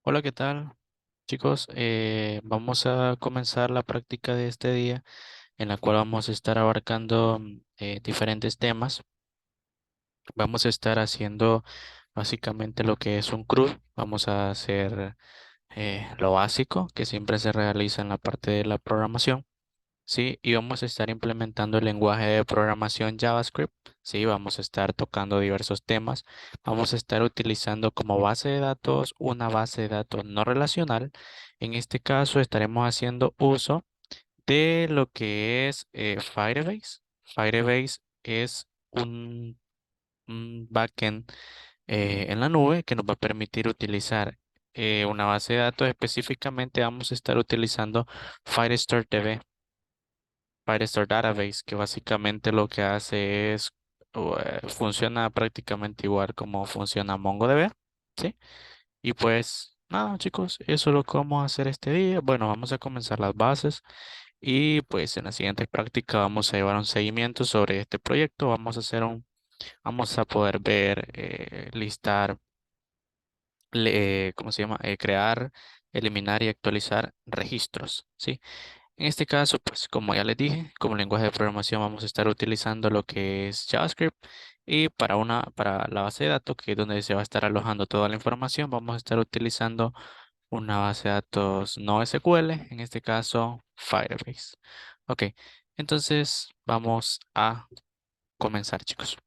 Hola, ¿qué tal, chicos? Vamos a comenzar la práctica de este día en la cual vamos a estar abarcando diferentes temas. Vamos a estar haciendo básicamente lo que es un CRUD. Vamos a hacer lo básico que siempre se realiza en la parte de la programación. Sí, y vamos a estar implementando el lenguaje de programación JavaScript. Sí, vamos a estar tocando diversos temas. Vamos a estar utilizando como base de datos una base de datos no relacional. En este caso estaremos haciendo uso de lo que es Firebase. Firebase es un backend en la nube que nos va a permitir utilizar una base de datos. Específicamente vamos a estar utilizando Firestore DB. Firestore Database, que básicamente lo que hace es, funciona prácticamente igual como funciona MongoDB, ¿sí? Y pues nada, chicos, eso es lo que vamos a hacer este día. Bueno, vamos a comenzar las bases y pues en la siguiente práctica vamos a llevar un seguimiento sobre este proyecto. Vamos a poder ver, listar, ¿cómo se llama? Crear, eliminar y actualizar registros, ¿sí? En este caso, pues como ya les dije, como lenguaje de programación vamos a estar utilizando lo que es JavaScript y para la base de datos, que es donde se va a estar alojando toda la información, vamos a estar utilizando una base de datos no SQL, en este caso Firebase. Ok, entonces vamos a comenzar, chicos.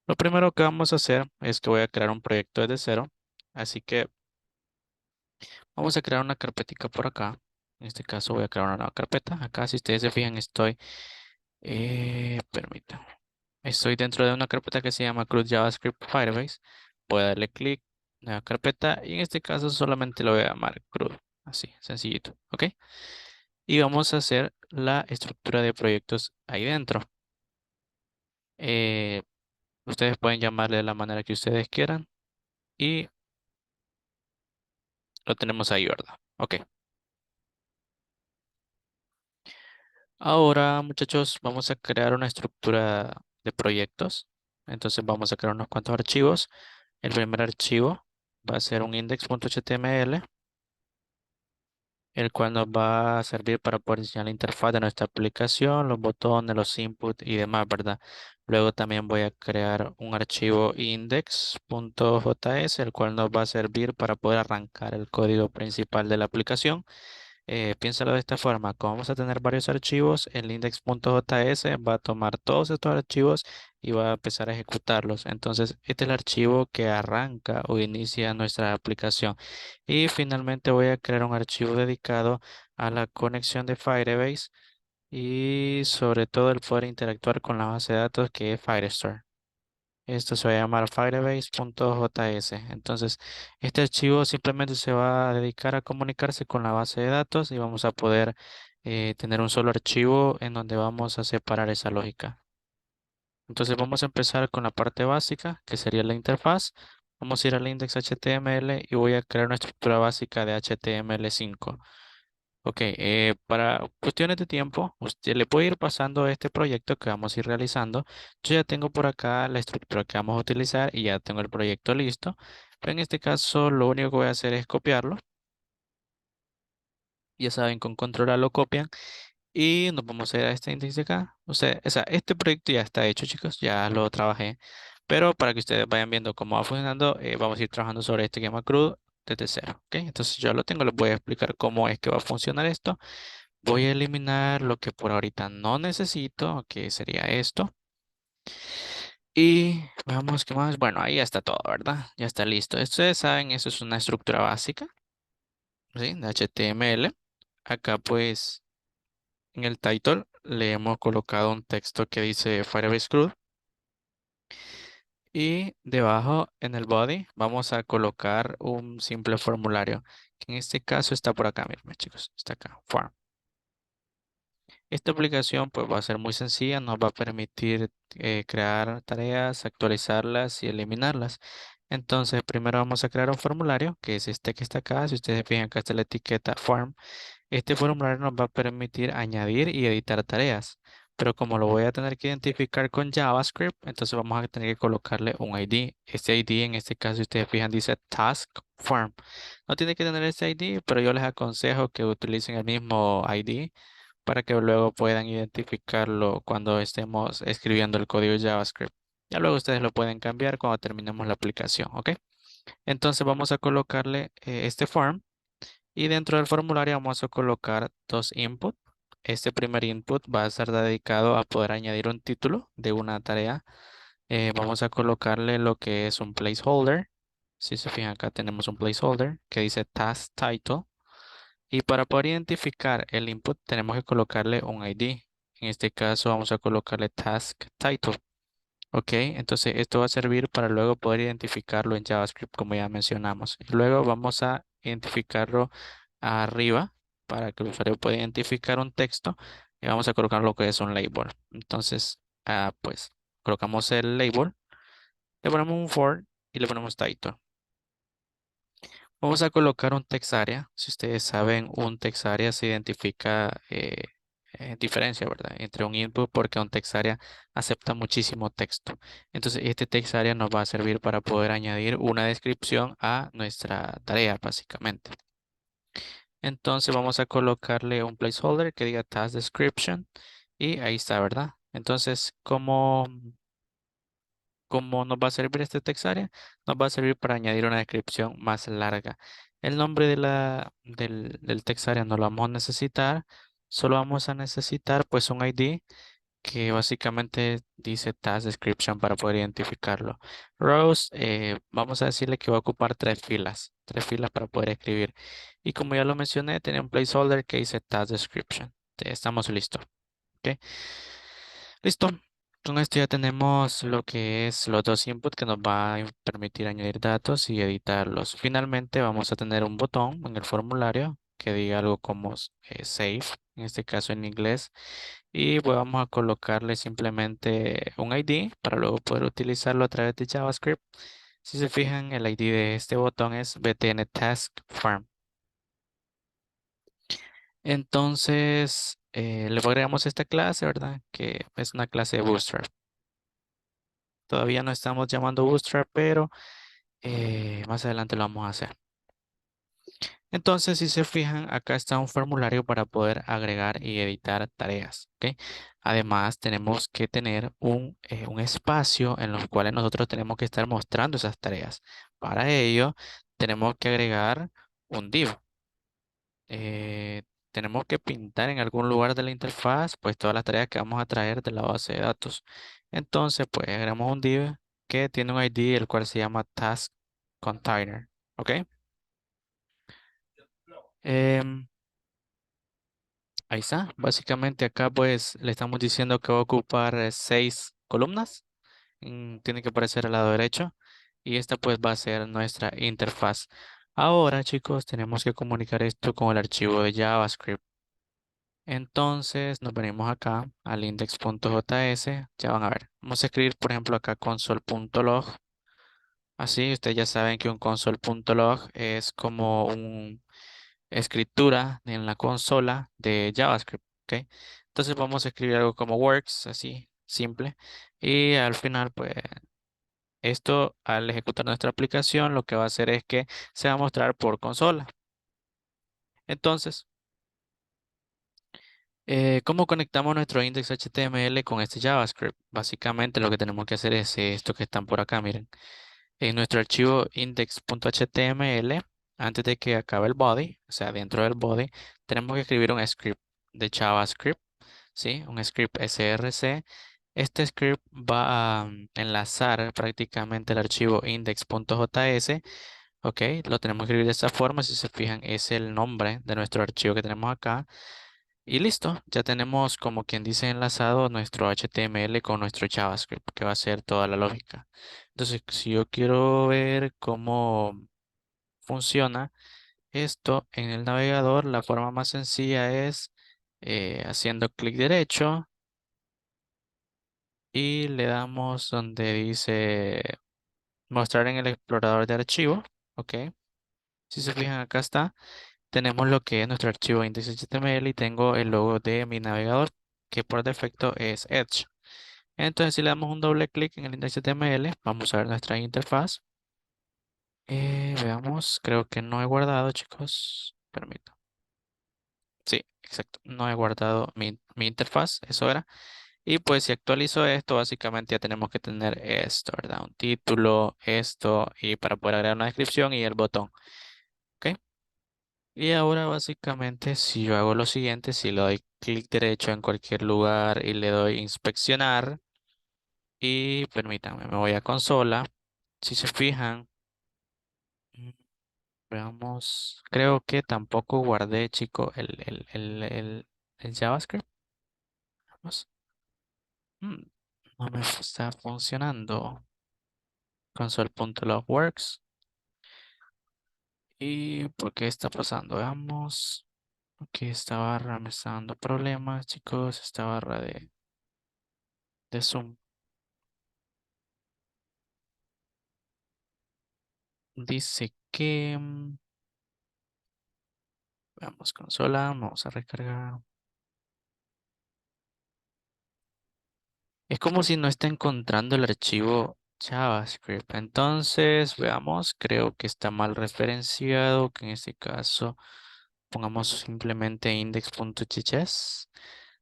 Lo primero que vamos a hacer es que voy a crear un proyecto desde cero, así que vamos a crear una carpetica por acá. En este caso voy a crear una nueva carpeta. Acá, si ustedes se fijan, permítanme. Estoy dentro de una carpeta que se llama CRUD JavaScript Firebase. Voy a darle clic, nueva carpeta, y en este caso solamente lo voy a llamar CRUD. Así, sencillito, ¿ok? Y vamos a hacer la estructura de proyectos ahí dentro. Eh, Ustedes pueden llamarle de la manera que ustedes quieran y lo tenemos ahí, ¿verdad? Ok. Ahora, muchachos, vamos a crear una estructura de proyectos. Entonces vamos a crear unos cuantos archivos. El primer archivo va a ser un index.html, el cual nos va a servir para poder diseñar la interfaz de nuestra aplicación, los botones, los inputs y demás, ¿verdad? Luego también voy a crear un archivo index.js, el cual nos va a servir para poder arrancar el código principal de la aplicación. Piénsalo de esta forma: como vamos a tener varios archivos, el index.js va a tomar todos estos archivos y va a empezar a ejecutarlos. Entonces, este es el archivo que arranca o inicia nuestra aplicación. Y finalmente voy a crear un archivo dedicado a la conexión de Firebase y sobre todo el poder interactuar con la base de datos que es Firestore. Esto se va a llamar firebase.js. Entonces, este archivo simplemente se va a dedicar a comunicarse con la base de datos y vamos a poder tener un solo archivo en donde vamos a separar esa lógica. Entonces, vamos a empezar con la parte básica, que sería la interfaz. Vamos a ir al index.html y voy a crear una estructura básica de HTML5. Ok, para cuestiones de tiempo, usted le puede ir pasando este proyecto que vamos a ir realizando. Yo ya tengo por acá la estructura que vamos a utilizar y ya tengo el proyecto listo. Pero en este caso, lo único que voy a hacer es copiarlo. Ya saben, con control A lo copian y nos vamos a ir a este índice de acá. Este proyecto ya está hecho, chicos, ya lo trabajé. Pero para que ustedes vayan viendo cómo va funcionando, vamos a ir trabajando sobre este que llama CRUD desde cero. ¿Ok? Entonces yo lo tengo, les voy a explicar cómo es que va a funcionar esto. Voy a eliminar lo que por ahorita no necesito, que sería esto. Y veamos qué más. Bueno, ahí ya está todo, ¿verdad? Ya está listo. Ustedes saben, eso es una estructura básica, ¿sí? De HTML. Acá pues en el title le hemos colocado un texto que dice Firebase CRUD. Y debajo en el body vamos a colocar un simple formulario, que en este caso está por acá, miren chicos, está acá, form. Esta aplicación pues va a ser muy sencilla, nos va a permitir crear tareas, actualizarlas y eliminarlas. Entonces primero vamos a crear un formulario, que es este que está acá. Si ustedes se fijan, acá está la etiqueta form. Este formulario nos va a permitir añadir y editar tareas. pero como lo voy a tener que identificar con JavaScript, entonces vamos a tener que colocarle un ID. Este ID en este caso, si ustedes fijan, dice Task Form. No tiene que tener este ID, pero yo les aconsejo que utilicen el mismo ID para que luego puedan identificarlo cuando estemos escribiendo el código JavaScript. Ya luego ustedes lo pueden cambiar cuando terminemos la aplicación, ¿ok? Entonces vamos a colocarle este form y dentro del formulario vamos a colocar dos inputs. Este primer input va a estar dedicado a poder añadir un título de una tarea. Vamos a colocarle lo que es un placeholder. Si se fijan acá tenemos un placeholder que dice task title. Y para poder identificar el input tenemos que colocarle un ID. En este caso vamos a colocarle task title. Ok, entonces esto va a servir para luego poder identificarlo en JavaScript como ya mencionamos. Y luego vamos a identificarlo arriba para que el usuario pueda identificar un texto y vamos a colocar lo que es un label. Entonces, pues colocamos el label, le ponemos un for y le ponemos title. Vamos a colocar un text area. Si ustedes saben, un text area se identifica diferencia, ¿verdad? Entre un input porque un text area acepta muchísimo texto. Entonces, este text area nos va a servir para poder añadir una descripción a nuestra tarea, básicamente. Entonces, vamos a colocarle un placeholder que diga task description y ahí está, ¿verdad? Entonces, ¿cómo nos va a servir este text area? Nos va a servir para añadir una descripción más larga. El nombre del text area no lo vamos a necesitar. Solo vamos a necesitar pues un ID que básicamente dice task description para poder identificarlo. Rows, vamos a decirle que va a ocupar tres filas para poder escribir. Y como ya lo mencioné, tiene un placeholder que dice task description. Estamos listos. ¿Ok? Listo. Con esto ya tenemos lo que es los dos inputs que nos va a permitir añadir datos y editarlos. Finalmente vamos a tener un botón en el formulario que diga algo como save, en este caso en inglés. Y pues vamos a colocarle simplemente un ID para luego poder utilizarlo a través de JavaScript. Si se fijan, el ID de este botón es btn task form. Entonces, le agregamos esta clase, ¿verdad? Que es una clase de Bootstrap. Todavía no estamos llamando Bootstrap, pero más adelante lo vamos a hacer. Entonces, si se fijan, acá está un formulario para poder agregar y editar tareas. ¿Ok? Además, tenemos que tener un espacio en los cuales nosotros tenemos que estar mostrando esas tareas. Para ello, tenemos que agregar un div. eh, Tenemos que pintar en algún lugar de la interfaz pues todas las tareas que vamos a traer de la base de datos. Entonces pues agregamos un div que tiene un ID el cual se llama task container. ¿Ok? Em, Ahí está. Básicamente acá pues le estamos diciendo que va a ocupar 6 columnas. Tiene que aparecer al lado derecho. Y esta pues va a ser nuestra interfaz. Ahora chicos tenemos que comunicar esto con el archivo de JavaScript. Entonces nos venimos acá al index.js. Ya van a ver. Vamos a escribir, por ejemplo, acá console.log. Así, ustedes ya saben que un console.log es como una escritura en la consola de JavaScript. ¿Ok? Entonces vamos a escribir algo como works, así, simple. Y al final, pues, esto al ejecutar nuestra aplicación, lo que va a hacer es que se va a mostrar por consola. Entonces, ¿cómo conectamos nuestro index HTML con este JavaScript? Básicamente lo que tenemos que hacer es esto que están por acá, miren. En nuestro archivo index.html, antes de que acabe el body, o sea, dentro del body, tenemos que escribir un script de JavaScript, ¿sí? Un script src. Este script va a enlazar prácticamente el archivo index.js. Ok, lo tenemos que escribir de esta forma. Si se fijan, es el nombre de nuestro archivo que tenemos acá. Y listo, ya tenemos como quien dice enlazado nuestro HTML con nuestro JavaScript, que va a ser toda la lógica. Entonces, si yo quiero ver cómo funciona esto en el navegador, la forma más sencilla es haciendo clic derecho y le damos donde dice mostrar en el explorador de archivo. Ok, si se fijan, acá está. Tenemos lo que es nuestro archivo index.html y tengo el logo de mi navegador. que por defecto es Edge. Entonces, si le damos un doble clic en el index.html, vamos a ver nuestra interfaz. Veamos, creo que no he guardado, chicos. Permito. Sí, exacto. No he guardado mi interfaz, eso era. Y pues si actualizo esto, básicamente ya tenemos que tener esto, ¿verdad? Un título, esto, y para poder agregar una descripción y el botón. ¿Ok? Y ahora básicamente si yo hago lo siguiente, si le doy clic derecho en cualquier lugar y le doy inspeccionar y permítanme, me voy a consola. Si se fijan, mm, veamos, creo que tampoco guardé, chico, el JavaScript. Vamos. Mm, no me está funcionando. Console.logworks. ¿Y por qué está pasando? Veamos. Ok, esta barra me está dando problemas, chicos. Esta barra de Zoom. Dice que... veamos consola, vamos a recargar. Es como si no está encontrando el archivo JavaScript. Entonces, veamos, creo que está mal referenciado, que en este caso pongamos simplemente index.js.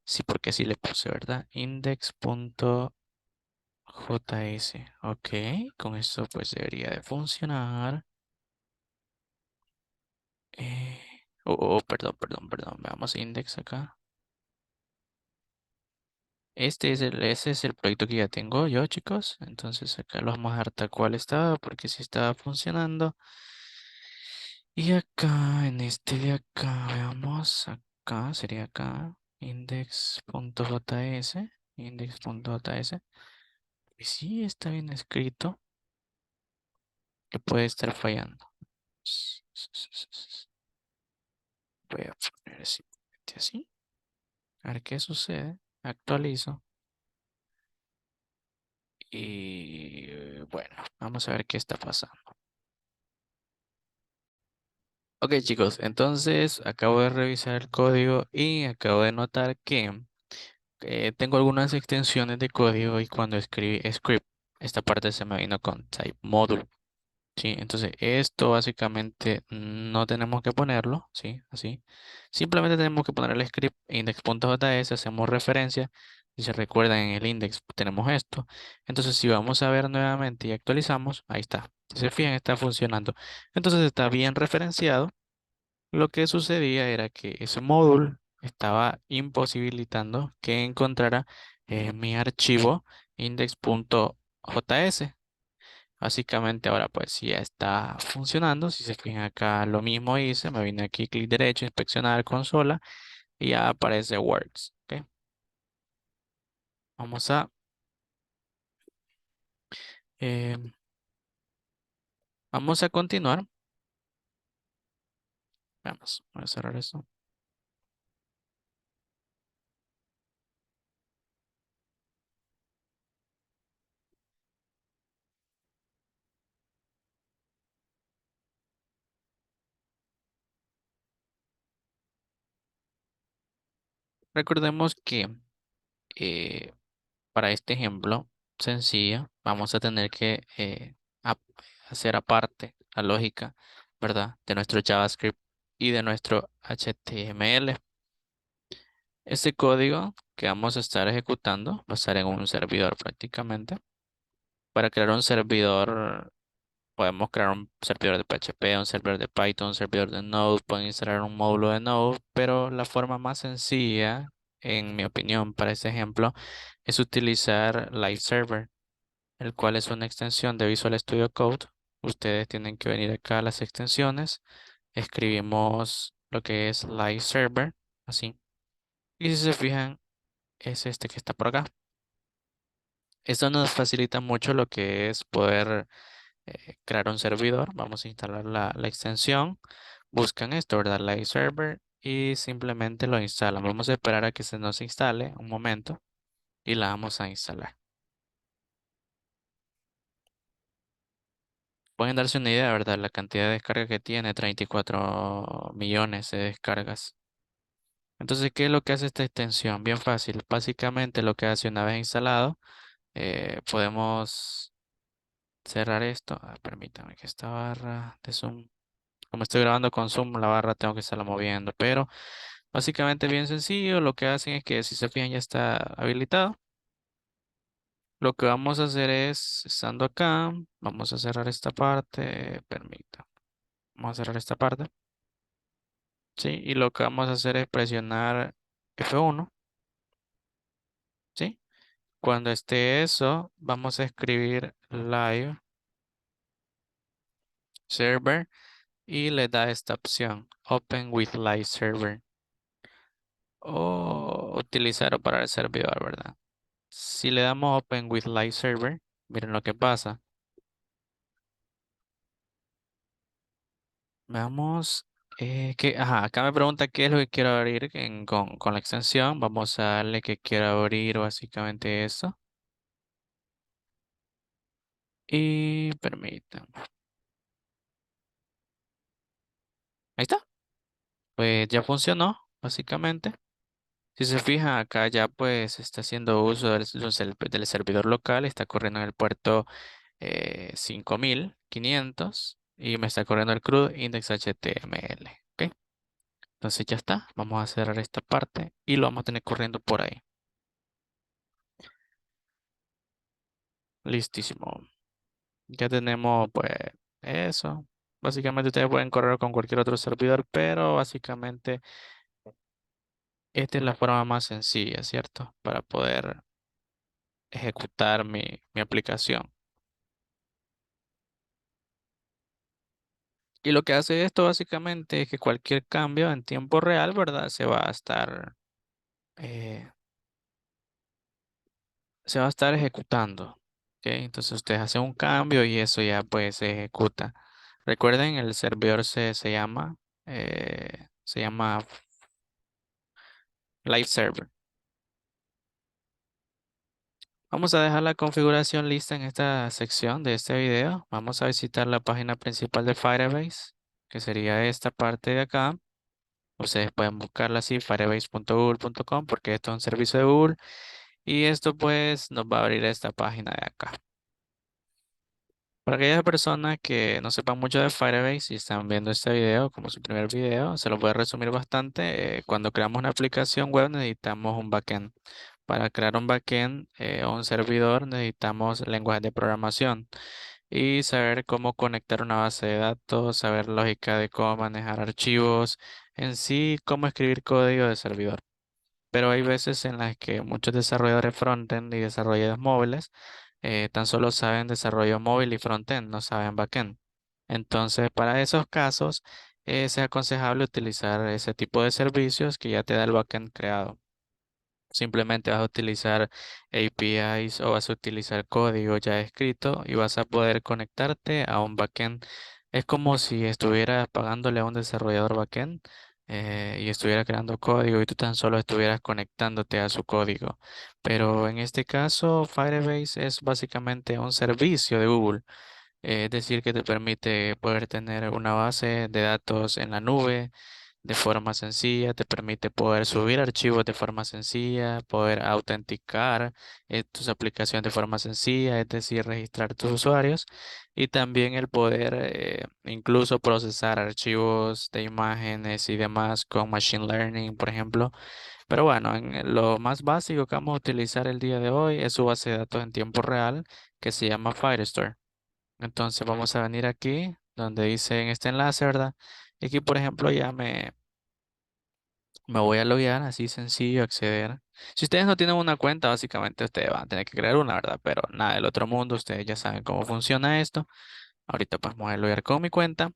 Sí, porque así le puse, ¿verdad? Index.js. Ok, con esto pues debería de funcionar. Eh, perdón. Veamos index acá. Ese es el proyecto que ya tengo yo, chicos. Entonces acá lo vamos a dar tal cual estaba, porque sí estaba funcionando. Y acá, en este de acá, veamos, acá sería acá, index.js, index.js. Y sí está bien escrito, que puede estar fallando. Voy a poner simplemente así, a ver qué sucede. Actualizo. Y bueno, vamos a ver qué está pasando. Ok, chicos, entonces acabo de revisar el código y acabo de notar que tengo algunas extensiones de código y cuando escribí script, esta parte se me vino con type module. Sí, entonces esto básicamente no tenemos que ponerlo, ¿sí? Así. Simplemente tenemos que poner el script index.js, hacemos referencia. Si se recuerdan en el index tenemos esto. Entonces si vamos a ver nuevamente y actualizamos, ahí está. Si se fijan, está funcionando. Entonces está bien referenciado. Lo que sucedía era que ese módulo estaba imposibilitando que encontrara mi archivo index.js. Básicamente ahora pues sí ya está funcionando. Si se fijan acá lo mismo hice, me vine aquí clic derecho, inspeccionar consola y ya aparece Works. ¿Ok? Vamos a, eh, vamos a continuar. Voy a cerrar eso. Recordemos que eh, para este ejemplo sencillo vamos a tener que ap- hacer aparte la lógica, ¿verdad? De nuestro JavaScript y de nuestro HTML. Este código que vamos a estar ejecutando va a estar en un servidor prácticamente. Para crear un servidor, podemos crear un servidor de PHP, un servidor de Python, un servidor de Node, pueden instalar un módulo de Node, pero la forma más sencilla, en mi opinión, para este ejemplo, es utilizar Live Server, el cual es una extensión de Visual Studio Code. Ustedes tienen que venir acá a las extensiones, escribimos lo que es Live Server, así. Y si se fijan, es este que está por acá. Esto nos facilita mucho lo que es poder crear un servidor. Vamos a instalar la extensión. Buscan esto, ¿verdad? Live Server y simplemente lo instalan. Vamos a esperar a que se nos instale un momento y la vamos a instalar. Pueden darse una idea, ¿verdad? La cantidad de descargas que tiene, 34 millones de descargas. Entonces, ¿qué es lo que hace esta extensión? Bien fácil. Básicamente lo que hace una vez instalado, podemos cerrar esto. Permítame que esta barra de Zoom, como estoy grabando con Zoom, la barra tengo que estarla moviendo, pero básicamente bien sencillo. Lo que hacen es que si se fijan ya está habilitado. Lo que vamos a hacer es, estando acá, vamos a cerrar esta parte, permita, vamos a cerrar esta parte, ¿sí? Y lo que vamos a hacer es presionar F1, ¿sí? Cuando esté eso, vamos a escribir live server y le da esta opción, Open with live server, o utilizar para el servidor, ¿verdad? Si le damos Open with live server, miren lo que pasa. Veamos, ajá, acá me pregunta qué es lo que quiero abrir con la extensión. Vamos a darle que quiero abrir básicamente eso. Y permítanme. Ahí está. Pues ya funcionó, básicamente. Si se fijan acá ya pues está haciendo uso del servidor local. Está corriendo en el puerto 5500 y me está corriendo el CRUD index HTML. ¿Ok? Entonces ya está. Vamos a cerrar esta parte y lo vamos a tener corriendo por ahí. Listísimo. Ya tenemos pues eso. Básicamente ustedes pueden correr con cualquier otro servidor, pero básicamente esta es la forma más sencilla, ¿cierto? Para poder ejecutar mi aplicación. Y lo que hace esto básicamente es que cualquier cambio en tiempo real, ¿verdad? Eh, se va a estar ejecutando. ¿Ok? Entonces ustedes hacen un cambio y eso ya pues se ejecuta. Recuerden, el servidor se llama Live Server. Vamos a dejar la configuración lista en esta sección de este video. Vamos a visitar la página principal de Firebase, que sería esta parte de acá. Ustedes pueden buscarla así, firebase.google.com, porque esto es un servicio de Google. Y esto pues nos va a abrir esta página de acá. Para aquellas personas que no sepan mucho de Firebase y están viendo este video como su primer video, se lo voy a resumir bastante. Cuando creamos una aplicación web necesitamos un backend. Para crear un backend o un servidor necesitamos lenguajes de programación y saber cómo conectar una base de datos, saber lógica de cómo manejar archivos, en sí, cómo escribir código de servidor. Pero hay veces en las que muchos desarrolladores frontend y desarrolladores móviles tan solo saben desarrollo móvil y frontend, no saben backend. Entonces, para esos casos, es aconsejable utilizar ese tipo de servicios que ya te da el backend creado. Simplemente vas a utilizar APIs o vas a utilizar código ya escrito y vas a poder conectarte a un backend. Es como si estuvieras pagándole a un desarrollador backend y estuviera creando código y tú tan solo estuvieras conectándote a su código. Pero en este caso, Firebase es básicamente un servicio de Google. Es decir, que te permite poder tener una base de datos en la nube de forma sencilla, te permite poder subir archivos de forma sencilla, poder autenticar tus aplicaciones de forma sencilla, es decir, registrar tus usuarios y también el poder incluso procesar archivos de imágenes y demás con Machine Learning, por ejemplo. Pero bueno, lo más básico que vamos a utilizar el día de hoy es su base de datos en tiempo real que se llama Firestore. Entonces vamos a venir aquí donde dice en este enlace, ¿verdad? Y aquí, por ejemplo, me voy a loguear, así sencillo, acceder. Si ustedes no tienen una cuenta, básicamente ustedes van a tener que crear una, ¿verdad? Pero nada del otro mundo, ustedes ya saben cómo funciona esto. Ahorita pues me voy a loguear con mi cuenta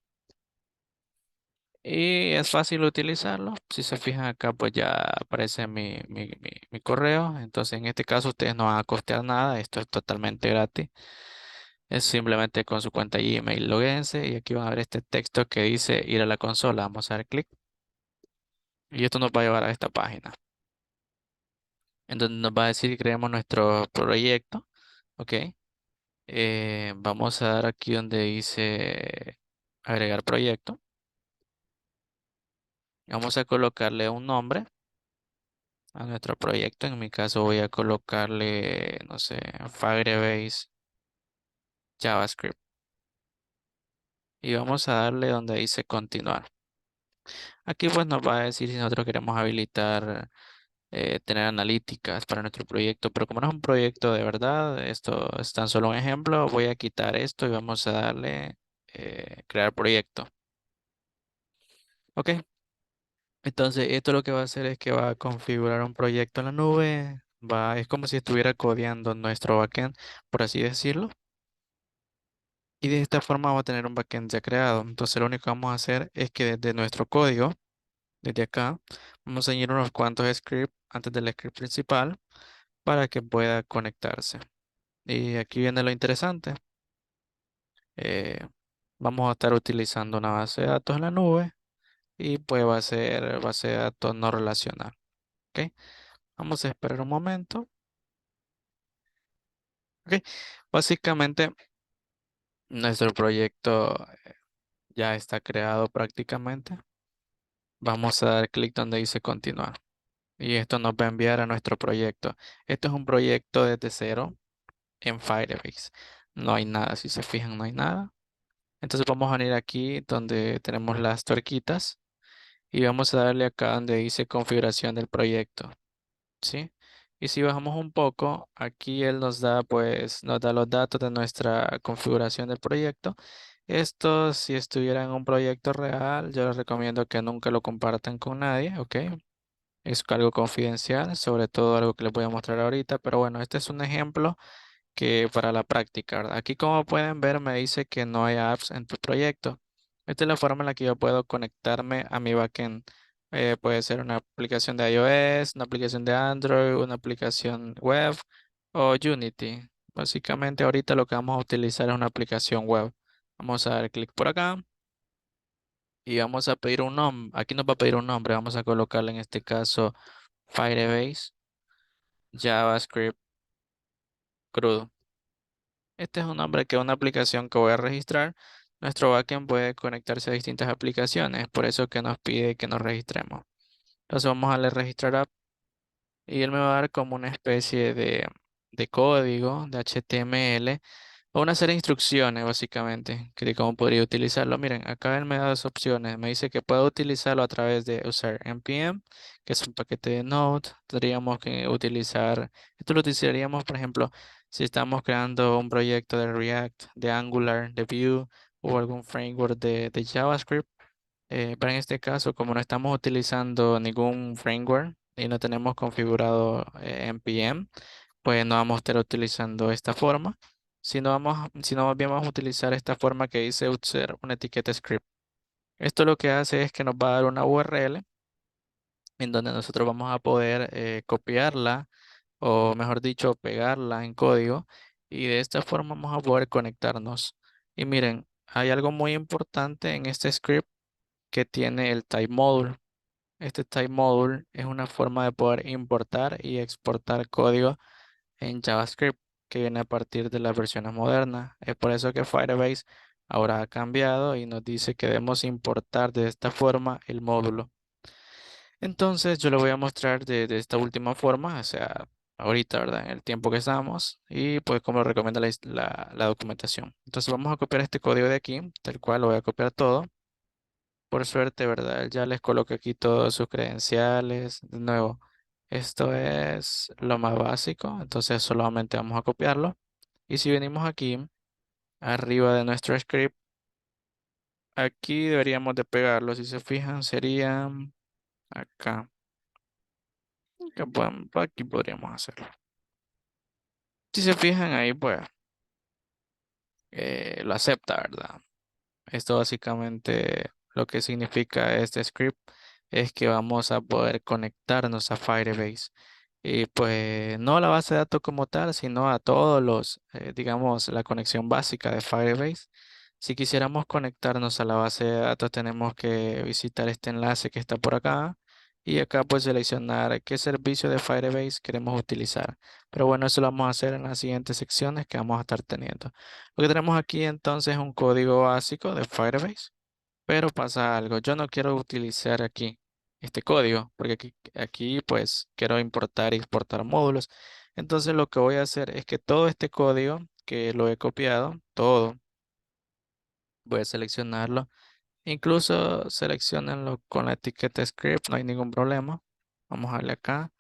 y es fácil utilizarlo. Si se fijan acá, pues ya aparece mi correo. Entonces en este caso ustedes no van a costear nada, esto es totalmente gratis. Es simplemente con su cuenta Gmail, loguense y aquí van a ver este texto que dice ir a la consola. Vamos a dar clic y esto nos va a llevar a esta página, en donde nos va a decir que creemos nuestro proyecto. Ok. Vamos a dar aquí donde dice agregar proyecto. Vamos a colocarle un nombre. a nuestro proyecto. En mi caso voy a colocarle, no sé, Firebase JavaScript. Y vamos a darle donde dice continuar. Aquí pues nos va a decir si nosotros queremos habilitar tener analíticas para nuestro proyecto, pero como no es un proyecto de verdad, esto es tan solo un ejemplo, voy a quitar esto y vamos a darle crear proyecto. Ok, entonces esto lo que va a hacer es que va a configurar un proyecto en la nube, es como si estuviera codeando nuestro backend, por así decirlo. Y de esta forma vamos a tener un backend ya creado. Entonces lo único que vamos a hacer es que desde nuestro código, desde acá, vamos a añadir unos cuantos scripts antes del script principal para que pueda conectarse. Y aquí viene lo interesante. eh, Vamos a estar utilizando una base de datos en la nube y pues va a ser base de datos no relacional. ¿Ok? Vamos a esperar un momento. ¿Ok? Básicamente nuestro proyecto ya está creado prácticamente. Vamos a dar clic donde dice continuar. Y esto nos va a enviar a nuestro proyecto. Esto es un proyecto desde cero en Firebase. No hay nada, si se fijan, no hay nada. Entonces vamos a venir aquí donde tenemos las tuerquitas y vamos a darle acá donde dice configuración del proyecto, ¿sí? Y si bajamos un poco, aquí él nos da, pues, nos da los datos de nuestra configuración del proyecto. Esto, si estuviera en un proyecto real, yo les recomiendo que nunca lo compartan con nadie, ¿ok? Es algo confidencial, sobre todo algo que les voy a mostrar ahorita, pero bueno, este es un ejemplo que para la práctica, ¿verdad? Aquí como pueden ver me dice que no hay apps en tu proyecto. Esta es la forma en la que yo puedo conectarme a mi backend. Puede ser una aplicación de iOS, una aplicación de Android, una aplicación web o Unity. Básicamente ahorita lo que vamos a utilizar es una aplicación web. Vamos a dar clic por acá y vamos a pedir un nombre. Aquí nos va a pedir un nombre. Vamos a colocarle en este caso Firebase JavaScript crudo. Este es un nombre que una aplicación que voy a registrar. Nuestro backend puede conectarse a distintas aplicaciones, por eso que nos pide que nos registremos. Entonces vamos a darle registrar app y él me va a dar como una especie de código de HTML o una serie de instrucciones básicamente de cómo podría utilizarlo. Miren, acá él me da dos opciones. Me dice que puedo utilizarlo a través de usar npm, que es un paquete de Node. Tendríamos que utilizar, esto lo utilizaríamos, por ejemplo, si estamos creando un proyecto de React, de Angular, de Vue o algún framework de JavaScript. Pero en este caso, como no estamos utilizando ningún framework y no tenemos configurado npm, pues no vamos a estar utilizando esta forma, sino más bien vamos a utilizar esta forma que dice usar una etiqueta script. Esto lo que hace es que nos va a dar una URL en donde nosotros vamos a poder copiarla o mejor dicho, pegarla en código y de esta forma vamos a poder conectarnos. Y miren, hay algo muy importante en este script que tiene el type module. Este type module es una forma de poder importar y exportar código en JavaScript que viene a partir de las versiones modernas. Es por eso que Firebase ahora ha cambiado y nos dice que debemos importar de esta forma el módulo. Entonces yo lo voy a mostrar de esta última forma, o sea, ahorita, ¿verdad? En el tiempo que estamos y pues como lo recomienda la documentación. Entonces vamos a copiar este código de aquí, tal cual lo voy a copiar todo. Por suerte, ¿verdad? Ya les coloqué aquí todos sus credenciales. De nuevo, esto es lo más básico, entonces solamente vamos a copiarlo. Y si venimos aquí, arriba de nuestro script, aquí deberíamos de pegarlo. Si se fijan, sería acá. Aquí podríamos hacerlo. Si se fijan ahí, pues lo acepta, ¿verdad? Esto básicamente lo que significa este script es que vamos a poder conectarnos a Firebase. Y pues no a la base de datos como tal, sino a todos digamos, la conexión básica de Firebase. Si quisiéramos conectarnos a la base de datos, tenemos que visitar este enlace que está por acá y acá pues seleccionar qué servicio de Firebase queremos utilizar. Pero bueno, eso lo vamos a hacer en las siguientes secciones que vamos a estar teniendo. Lo que tenemos aquí entonces es un código básico de Firebase, pero pasa algo. Yo no quiero utilizar aquí este código, porque aquí pues quiero importar y exportar módulos. Entonces lo que voy a hacer es que todo este código que lo he copiado, todo, voy a seleccionarlo. Incluso seleccionenlo con la etiqueta script, no hay ningún problema. Vamos a darle acá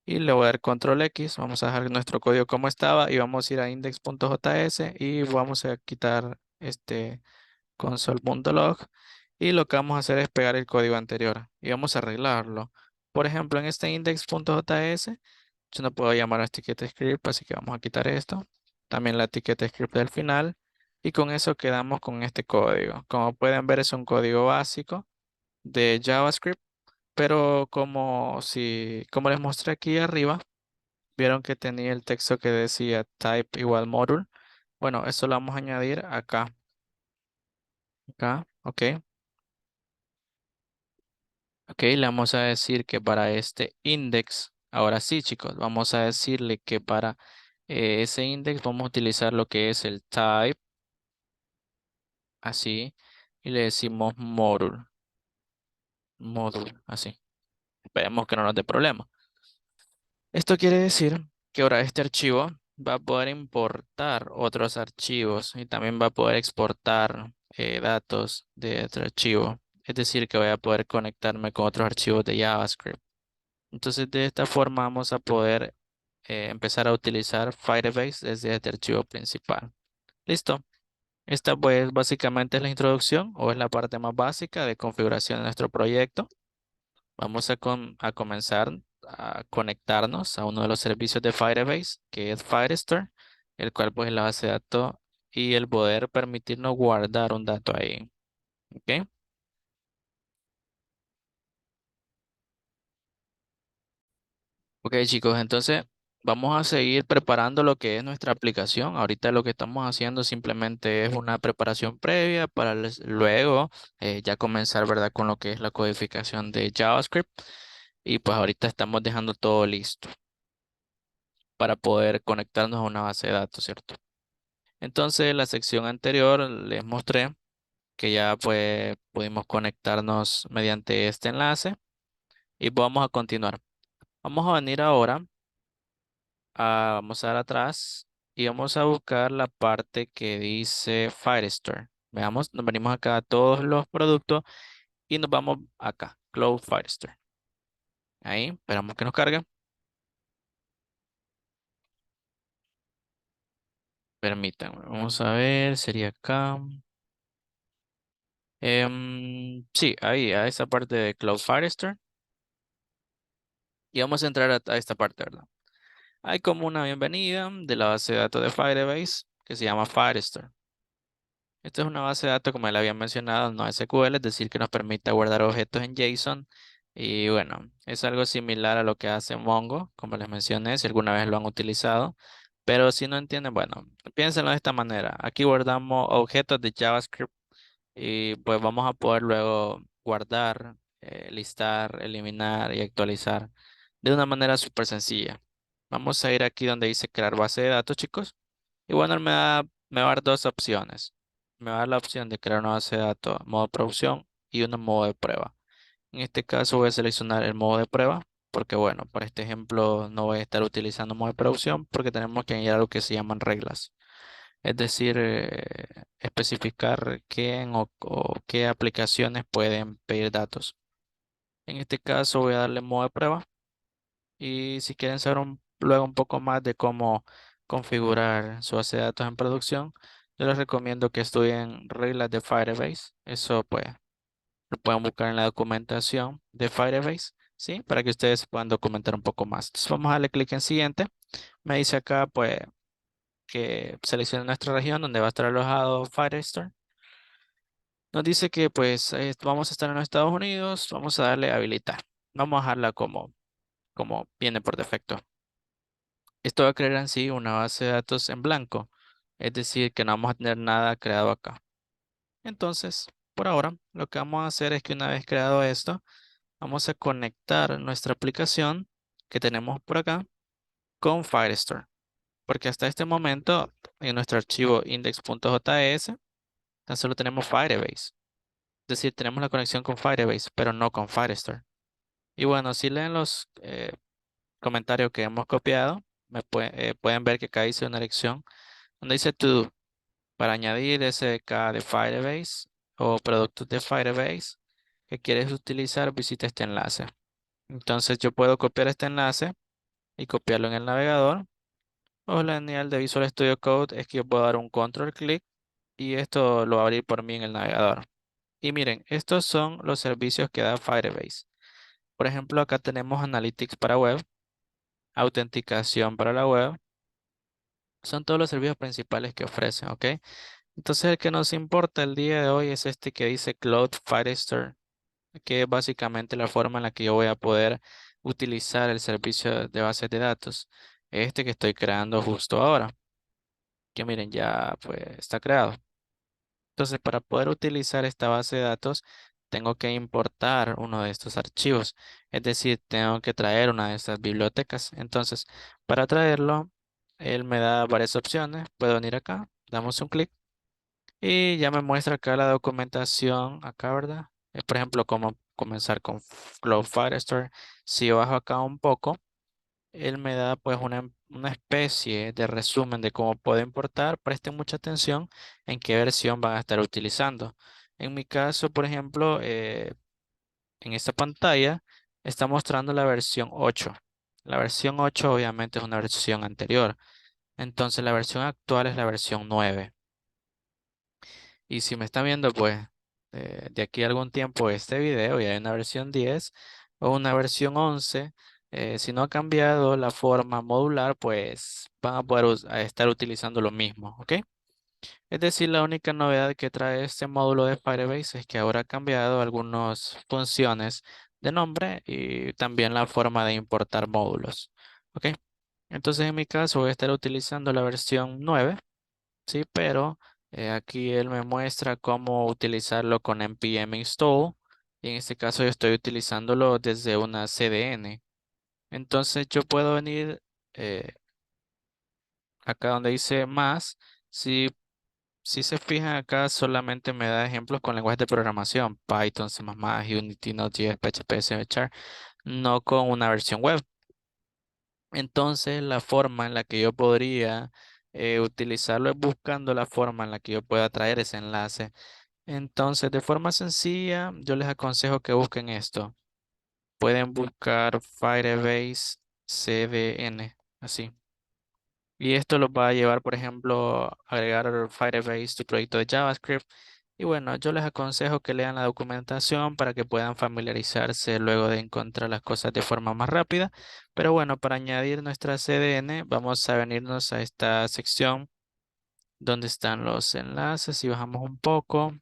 y le voy a dar control X. Vamos a dejar nuestro código como estaba y vamos a ir a index.js y vamos a quitar este console.log y lo que vamos a hacer es pegar el código anterior y vamos a arreglarlo. Por ejemplo, en este index.js yo no puedo llamar a etiqueta script, así que vamos a quitar esto. También la etiqueta script del final y con eso quedamos con este código. Como pueden ver es un código básico de JavaScript, pero como les mostré aquí arriba, vieron que tenía el texto que decía type igual module. Bueno, eso lo vamos a añadir acá. Acá, ok. Ok, le vamos a decir que para este index, ahora sí, chicos, vamos a decirle que para ese index vamos a utilizar lo que es el type, así, y le decimos module, así. Esperemos que no nos dé problema. Esto quiere decir que ahora este archivo va a poder importar otros archivos y también va a poder exportar datos de otro archivo. Es decir, que voy a poder conectarme con otros archivos de JavaScript. Entonces, de esta forma vamos a poder empezar a utilizar Firebase desde este archivo principal. Listo. Esta pues básicamente es la introducción o es la parte más básica de configuración de nuestro proyecto. Vamos a comenzar a conectarnos a uno de los servicios de Firebase, que es Firestore, el cual pues es la base de datos y el poder permitirnos guardar un dato ahí. ¿Ok? Ok, chicos, entonces vamos a seguir preparando lo que es nuestra aplicación. Ahorita lo que estamos haciendo simplemente es una preparación previa para luego ya comenzar, ¿verdad? Con lo que es la codificación de JavaScript. Y pues ahorita estamos dejando todo listo para poder conectarnos a una base de datos, ¿cierto? Entonces, la sección anterior les mostré que ya pues pudimos conectarnos mediante este enlace y vamos a continuar. Vamos a venir ahora. Vamos a dar atrás y vamos a buscar la parte que dice Firestore. Veamos, nos venimos acá a todos los productos y nos vamos acá, Cloud Firestore. Ahí, esperamos que nos cargue. Permítanme, vamos a ver, sería acá. Sí, ahí, a esa parte de Cloud Firestore. Y vamos a entrar a esta parte, ¿verdad? Hay como una bienvenida de la base de datos de Firebase que se llama Firestore. Esta es una base de datos, como le había mencionado, no SQL, es decir, que nos permite guardar objetos en JSON. Y bueno, es algo similar a lo que hace Mongo, como les mencioné, si alguna vez lo han utilizado. Pero si no entienden, bueno, piénsenlo de esta manera. Aquí guardamos objetos de JavaScript y pues vamos a poder luego guardar, listar, eliminar y actualizar de una manera súper sencilla. Vamos a ir aquí donde dice crear base de datos, chicos. Y bueno, me va a dar dos opciones. Me va a dar la opción de crear una base de datos modo producción y una modo de prueba. En este caso voy a seleccionar el modo de prueba porque bueno, para este ejemplo no voy a estar utilizando modo de producción porque tenemos que añadir algo que se llaman reglas. Es decir, especificar quién o qué aplicaciones pueden pedir datos. En este caso voy a darle modo de prueba y si quieren saber luego un poco más de cómo configurar su base de datos en producción, yo les recomiendo que estudien reglas de Firebase. Eso pues lo pueden buscar en la documentación de Firebase, ¿sí? Para que ustedes puedan documentar un poco más. Entonces vamos a darle clic en siguiente. Me dice acá pues que seleccione nuestra región donde va a estar alojado Firestore. Nos dice que pues vamos a estar en los Estados Unidos, vamos a darle habilitar. Vamos a dejarla como viene por defecto. Esto va a crear en sí una base de datos en blanco, es decir, que no vamos a tener nada creado acá. Entonces, por ahora, lo que vamos a hacer es que una vez creado esto, vamos a conectar nuestra aplicación que tenemos por acá con Firestore, porque hasta este momento en nuestro archivo index.js tan solo tenemos Firebase, es decir, tenemos la conexión con Firebase, pero no con Firestore. Y bueno, si leen los comentarios que hemos copiado, pueden ver que acá dice una elección donde dice to do. Para añadir SDK de Firebase o productos de Firebase que quieres utilizar, visita este enlace. Entonces yo puedo copiar este enlace y copiarlo en el navegador. O la genial de Visual Studio Code es que yo puedo dar un control clic y esto lo va a abrir por mí en el navegador. Y miren, estos son los servicios que da Firebase. Por ejemplo, acá tenemos Analytics para web, autenticación para la web. Son todos los servicios principales que ofrecen, ¿ok? Entonces el que nos importa el día de hoy es este que dice Cloud Firestore, que es básicamente la forma en la que yo voy a poder utilizar el servicio de bases de datos. Este que estoy creando justo ahora, que miren, ya pues está creado. Entonces, para poder utilizar esta base de datos, tengo que importar uno de estos archivos. Es decir, tengo que traer una de estas bibliotecas. Entonces, para traerlo, él me da varias opciones. Puedo venir acá, damos un clic y ya me muestra acá la documentación, acá, ¿verdad? Por ejemplo, cómo comenzar con Cloud Firestore. Si yo bajo acá un poco, él me da pues una especie de resumen de cómo puedo importar. Presten mucha atención en qué versión van a estar utilizando. En mi caso, por ejemplo, en esta pantalla está mostrando la versión 8. La versión 8 obviamente es una versión anterior. Entonces la versión actual es la versión 9. Y si me están viendo pues de aquí a algún tiempo este video y hay una versión 10 o una versión 11, si no ha cambiado la forma modular, pues van a poder a estar utilizando lo mismo, ¿ok? Es decir, la única novedad que trae este módulo de Firebase es que ahora ha cambiado algunas funciones de nombre y también la forma de importar módulos, ¿ok? Entonces en mi caso voy a estar utilizando la versión 9. Sí, pero aquí él me muestra cómo utilizarlo con npm install y en este caso yo estoy utilizándolo desde una CDN. Entonces yo puedo venir acá donde dice más. Si, si se fijan acá solamente me da ejemplos con lenguajes de programación, Python, C++, Unity, Node.js, PHP, C#, no con una versión web. Entonces la forma en la que yo podría utilizarlo es buscando la forma en la que yo pueda traer ese enlace. Entonces, de forma sencilla, yo les aconsejo que busquen esto. Pueden buscar Firebase CDN, así. Y esto los va a llevar, por ejemplo, a agregar Firebase tu proyecto de JavaScript. Y bueno, yo les aconsejo que lean la documentación para que puedan familiarizarse luego de encontrar las cosas de forma más rápida. Pero bueno, para añadir nuestra CDN, vamos a venirnos a esta sección donde están los enlaces y bajamos un poco.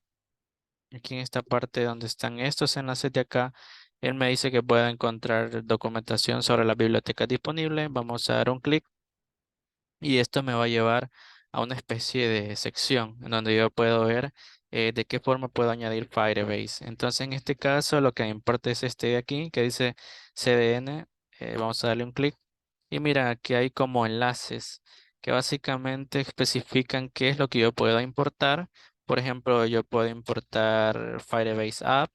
Aquí en esta parte donde están estos enlaces de acá, él me dice que pueda encontrar documentación sobre las bibliotecas disponibles. Vamos a dar un clic y esto me va a llevar a una especie de sección en donde yo puedo ver de qué forma puedo añadir Firebase. Entonces, en este caso, lo que me importa es este de aquí que dice CDN. Vamos a darle un clic y mira, aquí hay como enlaces que básicamente especifican qué es lo que yo puedo importar. Por ejemplo, yo puedo importar Firebase App,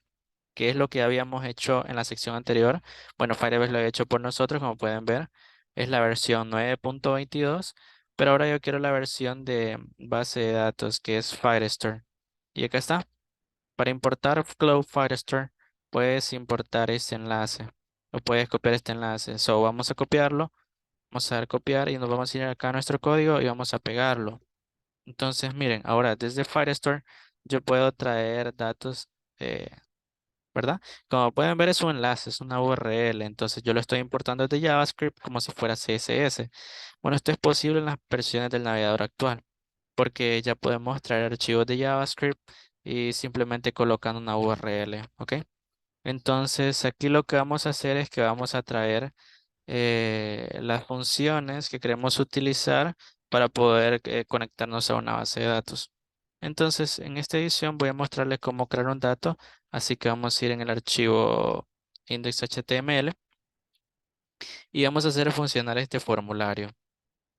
que es lo que habíamos hecho en la sección anterior. Bueno, Firebase lo he hecho por nosotros, como pueden ver. Es la versión 9.22, pero ahora yo quiero la versión de base de datos que es Firestore. Y acá está. Para importar Cloud Firestore, puedes importar este enlace o puedes copiar este enlace. So, vamos a copiarlo. Vamos a dar copiar y nos vamos a ir acá a nuestro código y vamos a pegarlo. Entonces, miren, ahora desde Firestore yo puedo traer datos, eh, ¿verdad? Como pueden ver es un enlace, es una URL. Entonces yo lo estoy importando desde JavaScript como si fuera CSS. Bueno, esto es posible en las versiones del navegador actual, porque ya podemos traer archivos de JavaScript y simplemente colocando una URL, ¿ok? Entonces aquí lo que vamos a hacer es que vamos a traer las funciones que queremos utilizar para poder conectarnos a una base de datos. Entonces, en esta edición voy a mostrarles cómo crear un dato, así que vamos a ir en el archivo index.html y vamos a hacer funcionar este formulario.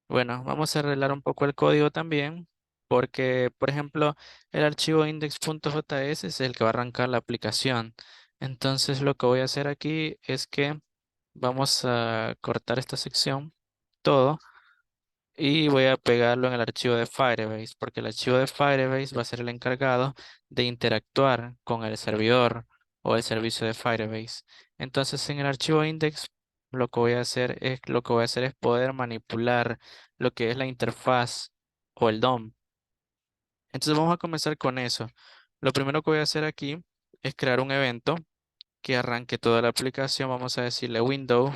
Bueno, vamos a arreglar un poco el código también, porque, por ejemplo, el archivo index.js es el que va a arrancar la aplicación. Entonces lo que voy a hacer aquí es que vamos a cortar esta sección, todo, y voy a pegarlo en el archivo de Firebase, porque el archivo de Firebase va a ser el encargado de interactuar con el servidor o el servicio de Firebase. Entonces en el archivo index lo que voy a hacer es poder manipular lo que es la interfaz o el DOM. Entonces vamos a comenzar con eso. Lo primero que voy a hacer aquí es crear un evento que arranque toda la aplicación. Vamos a decirle window,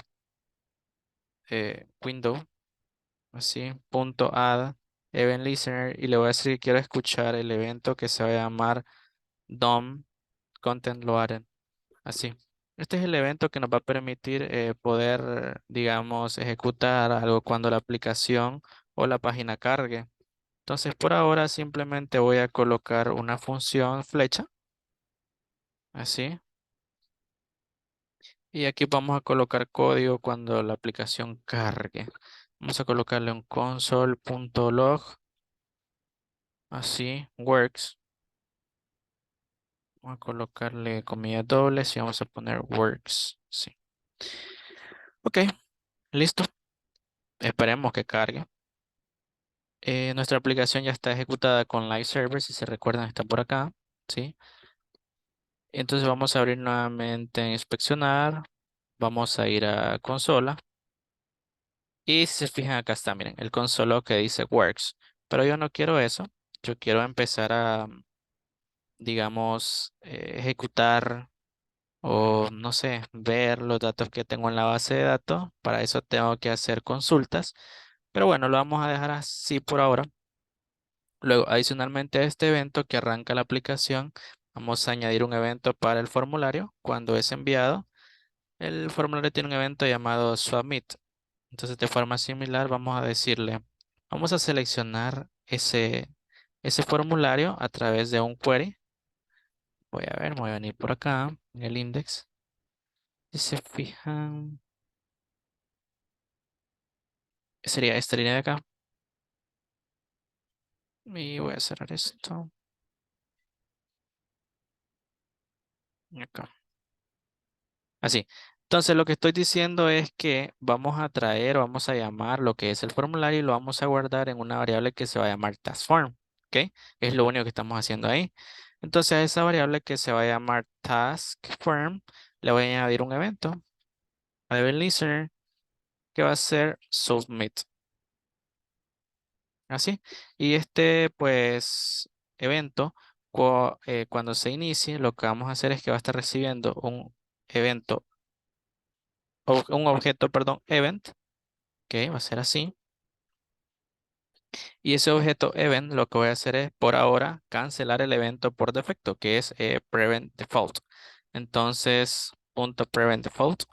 así, punto add event listener, y le voy a decir que quiero escuchar el evento que se va a llamar DOM content loaded, así. Este es el evento que nos va a permitir poder, digamos, ejecutar algo cuando la aplicación o la página cargue. Entonces, por ahora simplemente voy a colocar una función flecha, así. Y aquí vamos a colocar código cuando la aplicación cargue. Vamos a colocarle un console.log, así, works. Vamos a colocarle comillas dobles y vamos a poner works. Sí. Ok, listo. Esperemos que cargue. Nuestra aplicación ya está ejecutada con Live Server. Si se recuerdan, está por acá. ¿Sí? Entonces vamos a abrir nuevamente en inspeccionar. Vamos a ir a consola. Y si se fijan, acá está, miren, el console que dice works. Pero yo no quiero eso. Yo quiero empezar a, digamos, ejecutar o no sé, ver los datos que tengo en la base de datos. Para eso tengo que hacer consultas. Pero bueno, lo vamos a dejar así por ahora. Luego, adicionalmente a este evento que arranca la aplicación, vamos a añadir un evento para el formulario. Cuando es enviado, el formulario tiene un evento llamado submit. Entonces, de forma similar, vamos a decirle, vamos a seleccionar ese formulario a través de un query. Voy a ver, voy a venir por acá en el index. Si se fijan, sería esta línea de acá. Y voy a cerrar esto. Acá. Así. Entonces, lo que estoy diciendo es que vamos a traer, vamos a llamar lo que es el formulario y lo vamos a guardar en una variable que se va a llamar taskform. ¿Ok? Es lo único que estamos haciendo ahí. Entonces, a esa variable que se va a llamar taskform, le voy a añadir un evento, a event listener, que va a ser submit. Así. Y este, pues, evento, cuando se inicie, lo que vamos a hacer es que va a estar recibiendo un evento, un objeto, perdón, event, que va a ser así. Y ese objeto event, lo que voy a hacer es, por ahora, cancelar el evento por defecto, que es prevent default. Entonces, punto prevent default.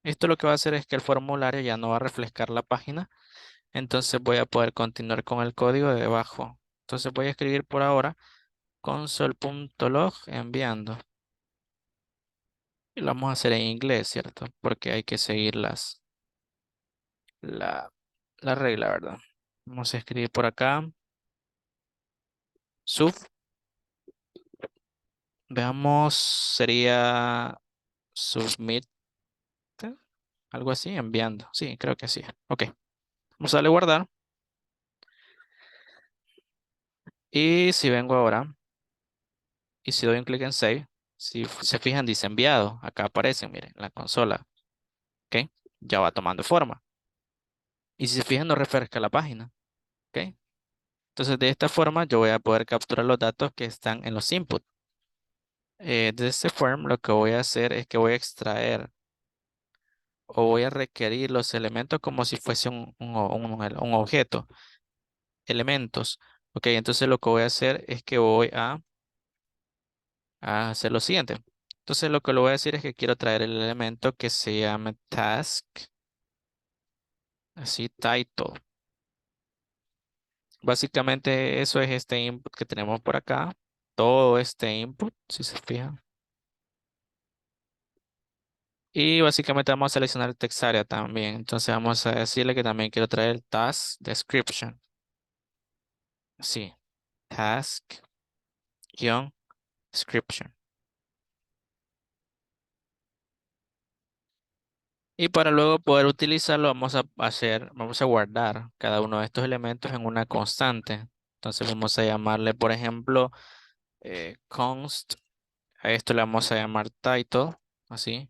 Esto lo que va a hacer es que el formulario ya no va a reflejar la página. Entonces voy a poder continuar con el código de debajo. Entonces voy a escribir por ahora console.log enviando. Y lo vamos a hacer en inglés, ¿cierto? Porque hay que seguir la, la regla, ¿verdad? Vamos a escribir por acá. Sub. Veamos, sería submit, algo así, enviando. Sí, creo que sí. Ok. Vamos a darle guardar. Y si vengo ahora y si doy un clic en save, si se fijan, dice enviado. Acá aparece, miren, la consola. Ok. Ya va tomando forma. Y si se fijan, no refresca la página. Ok. Entonces, de esta forma, yo voy a poder capturar los datos que están en los inputs. De este form, lo que voy a hacer es que voy a extraer o voy a requerir los elementos como si fuese un objeto. Elementos. Ok, entonces lo que voy a hacer es que voy a hacer lo siguiente. Entonces lo que le voy a decir es que quiero traer el elemento que se llama task, así title. Básicamente eso es este input que tenemos por acá. Todo este input, si se fijan. Y básicamente vamos a seleccionar el text area también. Entonces vamos a decirle que también quiero traer el task description. Sí, task-description. Y para luego poder utilizarlo, vamos a guardar cada uno de estos elementos en una constante. Entonces vamos a llamarle, por ejemplo, const. A esto le vamos a llamar title, así.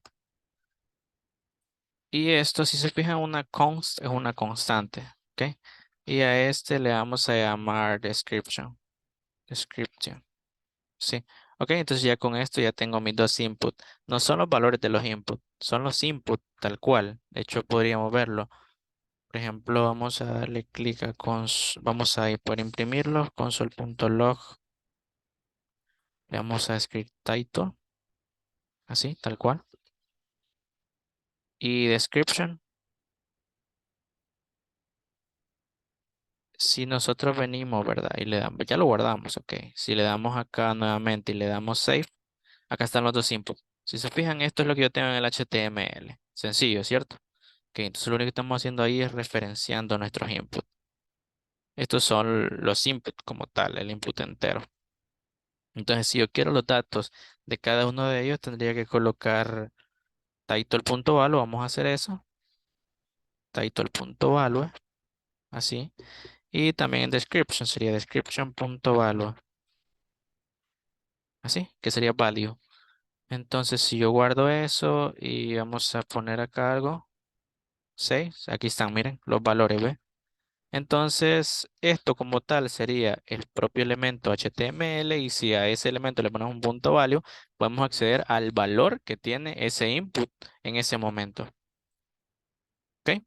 Y esto, si se fijan, una const es una constante, ¿ok? Y a este le vamos a llamar description. Description, sí. Ok, entonces ya con esto ya tengo mis dos inputs. No son los valores de los inputs, son los inputs tal cual. De hecho, podríamos verlo. Por ejemplo, vamos a darle clic a vamos a ir por imprimirlo, console.log. Le vamos a escribir title, así, tal cual. Y description. Si nosotros venimos, ¿verdad? Y le damos, ya lo guardamos, ok. Si le damos acá nuevamente y le damos save, acá están los dos inputs. Si se fijan, esto es lo que yo tengo en el HTML. Sencillo, ¿cierto? Ok, entonces lo único que estamos haciendo ahí es referenciando nuestros inputs. Estos son los inputs como tal, el input entero. Entonces, si yo quiero los datos de cada uno de ellos, tendría que colocar title.value. Vamos a hacer eso. Title.value, así. Y también en description sería description.value, así, que sería value. Entonces, si yo guardo eso y vamos a poner acá algo, 6, aquí están, miren, los valores, ¿ve? Entonces, esto como tal sería el propio elemento HTML y si a ese elemento le ponemos un punto value, podemos acceder al valor que tiene ese input en ese momento. ¿Ok?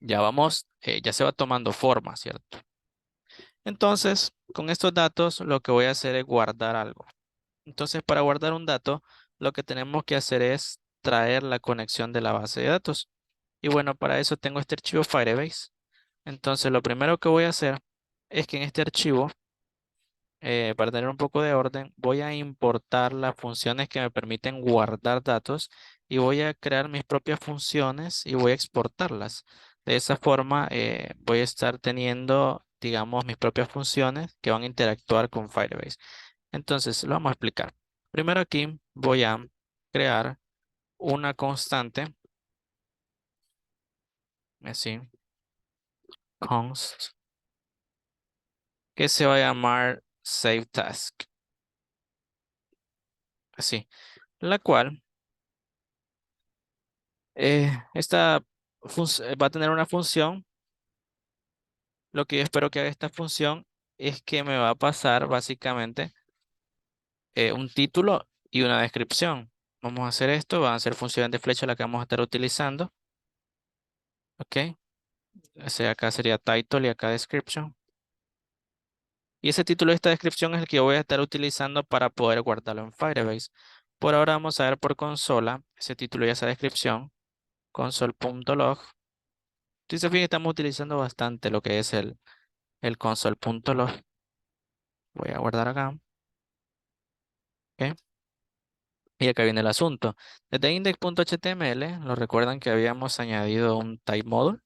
Ya vamos, ya se va tomando forma, ¿cierto? Entonces, con estos datos, lo que voy a hacer es guardar algo. Entonces, para guardar un dato, lo que tenemos que hacer es traer la conexión de la base de datos. Y bueno, para eso tengo este archivo Firebase. Entonces, lo primero que voy a hacer es que en este archivo, para tener un poco de orden, voy a importar las funciones que me permiten guardar datos y voy a crear mis propias funciones y voy a exportarlas. De esa forma, voy a estar teniendo, digamos, mis propias funciones que van a interactuar con Firebase. Entonces, lo vamos a explicar. Primero aquí voy a crear una constante, así, const, que se va a llamar SaveTask, así, la cual esta va a tener una función. Lo que yo espero que haga esta función es que me va a pasar básicamente un título y una descripción. Vamos a hacer esto, van a ser funciones de flecha la que vamos a estar utilizando. Ok, acá sería title y acá description. Y ese título y esta descripción es el que yo voy a estar utilizando para poder guardarlo en Firebase. Por ahora vamos a ver por consola ese título y esa descripción. Console.log. Si se fijan, estamos utilizando bastante lo que es el console.log. Voy a guardar acá. ¿Ok? Y acá viene el asunto. Desde index.html, lo recuerdan que habíamos añadido un type module.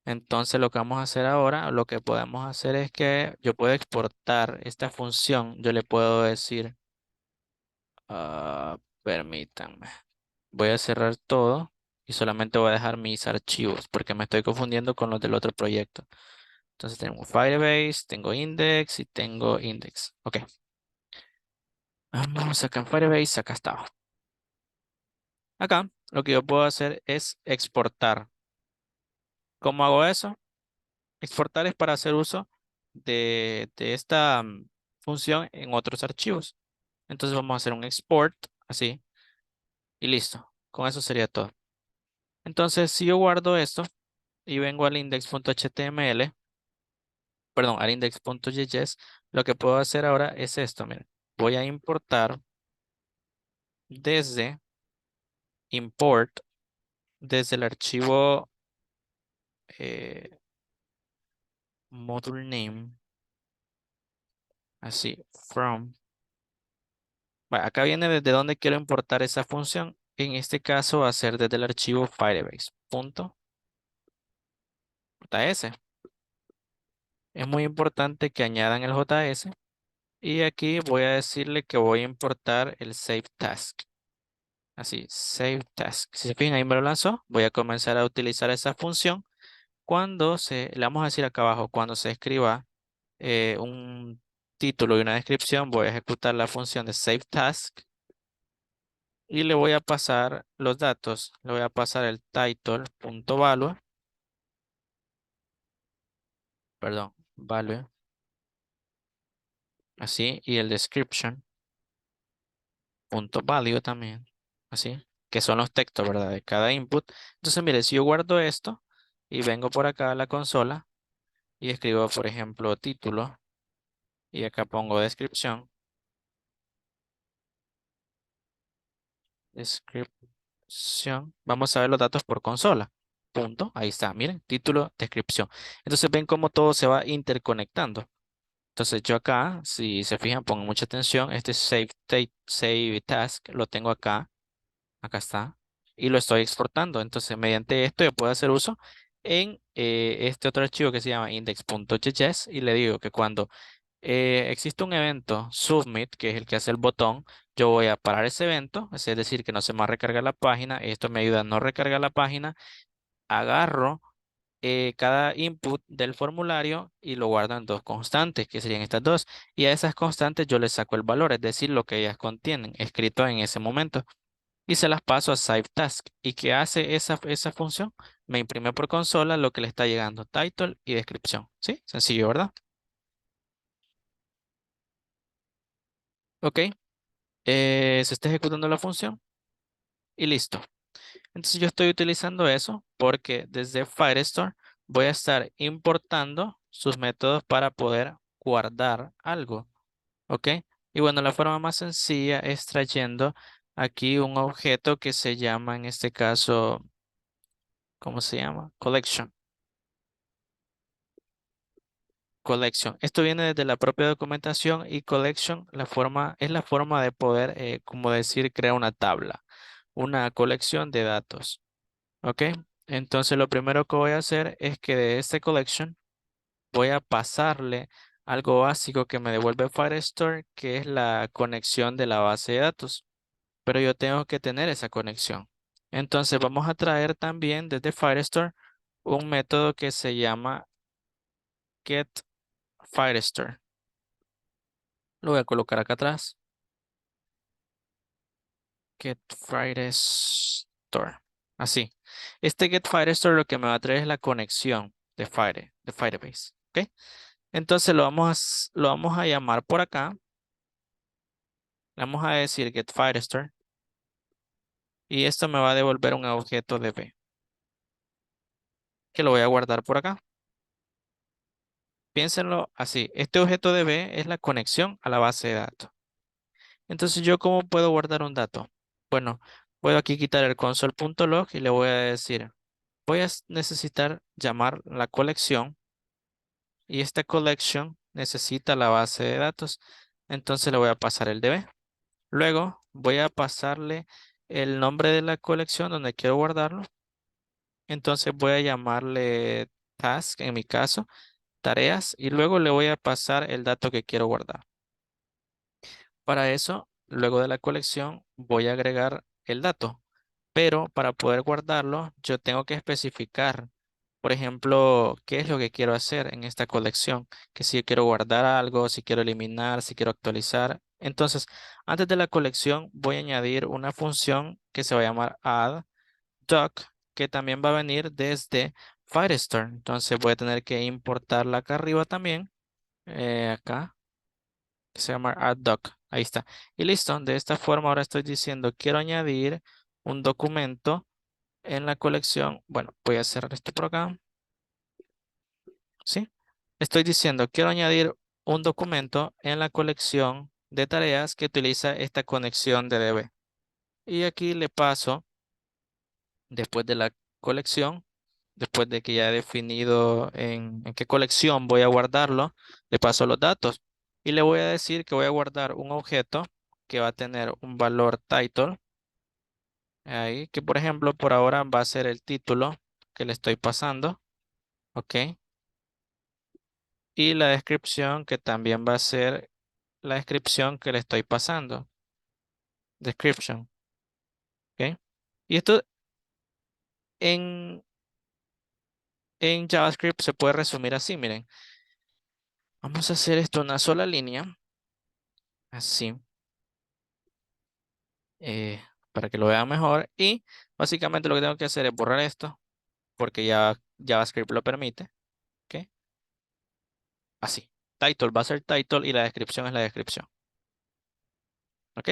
Entonces lo que vamos a hacer ahora, lo que podemos hacer es que yo puedo exportar esta función. Yo le puedo decir, permítanme, voy a cerrar todo y solamente voy a dejar mis archivos porque me estoy confundiendo con los del otro proyecto. Entonces tengo Firebase, tengo index y tengo index. Ok, vamos acá en Firebase, acá está. Acá lo que yo puedo hacer es exportar. ¿Cómo hago eso? Exportar es para hacer uso de esta función en otros archivos. Entonces vamos a hacer un export así y listo. Con eso sería todo. Entonces, si yo guardo esto y vengo al index.html, perdón, al index.js, lo que puedo hacer ahora es esto, miren. Voy a importar desde import, desde el archivo module name, así, from. Bueno, acá viene desde dónde quiero importar esa función. En este caso va a ser desde el archivo firebase.js. Es muy importante que añadan el JS. Y aquí voy a decirle que voy a importar el save task. Así, save task. Si se fijan, ahí me lo lanzó. Voy a comenzar a utilizar esa función. Le vamos a decir acá abajo, cuando se escriba un título y una descripción, voy a ejecutar la función de save task y le voy a pasar los datos. Le voy a pasar el title.value, perdón, value, así, y el description.value también, así, que son los textos, ¿verdad? De cada input. Entonces, mire, si yo guardo esto y vengo por acá a la consola y escribo, por ejemplo, título y acá pongo descripción. Descripción. Vamos a ver los datos por consola. Punto. Ahí está. Miren, título, descripción. Entonces ven cómo todo se va interconectando. Entonces yo acá, si se fijan, pongan mucha atención. Este save task lo tengo acá. Acá está. Y lo estoy exportando. Entonces mediante esto yo puedo hacer uso en este otro archivo que se llama index.js y le digo que cuando existe un evento submit, que es el que hace el botón. Yo voy a parar ese evento, es decir, que no se me va a recargar la página. Esto me ayuda a no recargar la página. Agarro cada input del formulario y lo guardo en dos constantes, que serían estas dos. Y a esas constantes yo les saco el valor, es decir, lo que ellas contienen, escrito en ese momento. Y se las paso a Save Task. ¿Y qué hace esa función? Me imprime por consola lo que le está llegando, title y descripción. ¿Sí? Sencillo, ¿verdad? Ok. Se está ejecutando la función y listo. Entonces yo estoy utilizando eso porque desde Firestore voy a estar importando sus métodos para poder guardar algo. ¿Ok? Y bueno, la forma más sencilla es trayendo aquí un objeto que se llama, en este caso, ¿cómo se llama? Collection. Collection. Esto viene desde la propia documentación y collection, es la forma de poder, como decir, crear una tabla, una colección de datos. ¿Ok? Entonces lo primero que voy a hacer es que de este collection voy a pasarle algo básico que me devuelve Firestore, que es la conexión de la base de datos. Pero yo tengo que tener esa conexión. Entonces vamos a traer también desde Firestore un método que se llama getFirestore. Lo voy a colocar acá atrás. GetFirestore. Así. Este getFirestore lo que me va a traer es la conexión de Firebase. ¿Ok? Entonces lo vamos a llamar por acá. Le vamos a decir getFirestore. Y esto me va a devolver un objeto de B. Que lo voy a guardar por acá. Piénsenlo así. Este objeto de B es la conexión a la base de datos. Entonces, ¿yo cómo puedo guardar un dato? Bueno, puedo aquí quitar el console.log y le voy a decir, voy a necesitar llamar la colección y esta collection necesita la base de datos. Entonces le voy a pasar el DB. Luego voy a pasarle el nombre de la colección donde quiero guardarlo. Entonces voy a llamarle task, en mi caso, tareas, y luego le voy a pasar el dato que quiero guardar. Para eso, luego de la colección, voy a agregar el dato. Pero para poder guardarlo, yo tengo que especificar, por ejemplo, qué es lo que quiero hacer en esta colección. Que si yo quiero guardar algo, si quiero eliminar, si quiero actualizar. Entonces, antes de la colección, voy a añadir una función que se va a llamar add.doc, que también va a venir desde Firestore. Entonces, voy a tener que importarla acá arriba también. Acá que se llama add.doc. Ahí está. Y listo. De esta forma ahora estoy diciendo, quiero añadir un documento en la colección. Bueno, voy a cerrar esto por acá. ¿Sí? Estoy diciendo, quiero añadir un documento en la colección de tareas que utiliza esta conexión de DB. Y aquí le paso, después de la colección, después de que ya he definido en qué colección voy a guardarlo, le paso los datos. Y le voy a decir que voy a guardar un objeto que va a tener un valor title. Ahí, que por ejemplo, por ahora va a ser el título que le estoy pasando. Ok. Y la descripción que también va a ser la descripción que le estoy pasando. Description. Y esto en, en JavaScript se puede resumir así, miren. Vamos a hacer esto una sola línea, así, eh, para que lo vean mejor. Y básicamente lo que tengo que hacer es borrar esto, porque ya JavaScript lo permite. ¿Ok? Así. Title va a ser title y la descripción es la descripción. ¿Ok?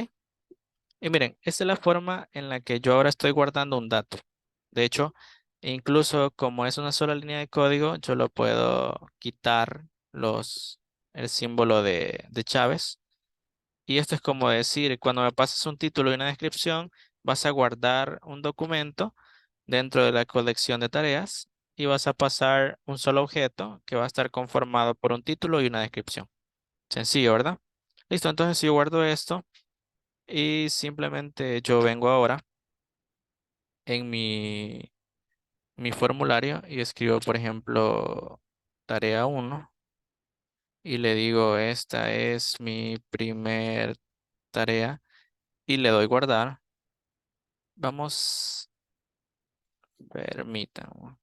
Y miren, esta es la forma en la que yo ahora estoy guardando un dato. De hecho, incluso como es una sola línea de código, yo lo puedo quitar el símbolo de Chávez. Y esto es como decir, cuando me pases un título y una descripción, vas a guardar un documento dentro de la colección de tareas y vas a pasar un solo objeto que va a estar conformado por un título y una descripción. Sencillo, ¿verdad? Listo, entonces si yo guardo esto y simplemente yo vengo ahora en mi formulario y escribo, por ejemplo, tarea uno y le digo, esta es mi primer tarea y le doy guardar. Vamos, permítame,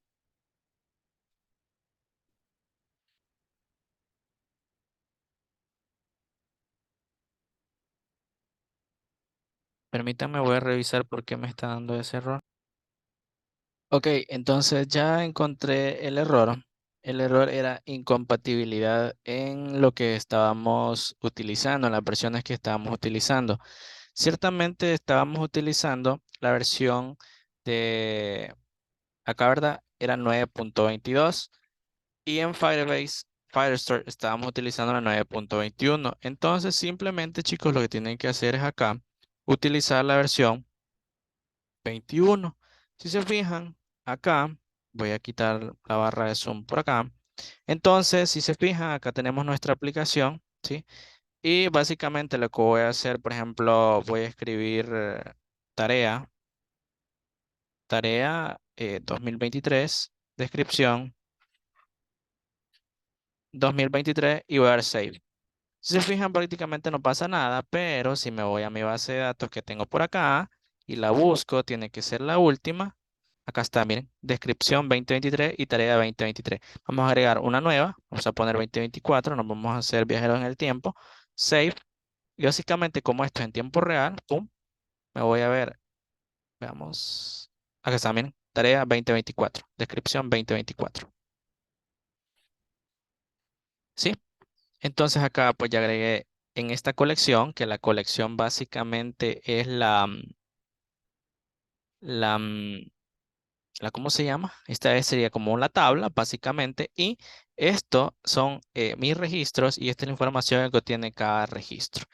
permítame, voy a revisar por qué me está dando ese error. Ok, entonces ya encontré el error. El error era incompatibilidad en lo que estábamos utilizando, en las versiones que estábamos utilizando. Ciertamente estábamos utilizando la versión de, acá, ¿verdad? Era 9.22 y en Firebase, Firestore estábamos utilizando la 9.21. Entonces simplemente, chicos, lo que tienen que hacer es acá utilizar la versión 21. Si se fijan, acá voy a quitar la barra de zoom por acá. Entonces, si se fijan, acá tenemos nuestra aplicación, ¿sí? Y básicamente lo que voy a hacer, por ejemplo, voy a escribir tarea, tarea 2023, descripción 2023 y voy a dar save. Si se fijan, prácticamente no pasa nada, pero si me voy a mi base de datos que tengo por acá y la busco, tiene que ser la última. Acá está, miren, descripción 2023 y tarea 2023. Vamos a agregar una nueva, vamos a poner 2024, nos vamos a hacer viajeros en el tiempo, save. Y básicamente, como esto es en tiempo real, pum, me voy a ver, veamos, acá está, miren, tarea 2024, descripción 2024. ¿Sí? Entonces acá pues ya agregué en esta colección, que la colección básicamente es la, mm, ¿cómo se llama? Sería como la tabla, básicamente, y esto son mis registros y esta es la información que contiene cada registro.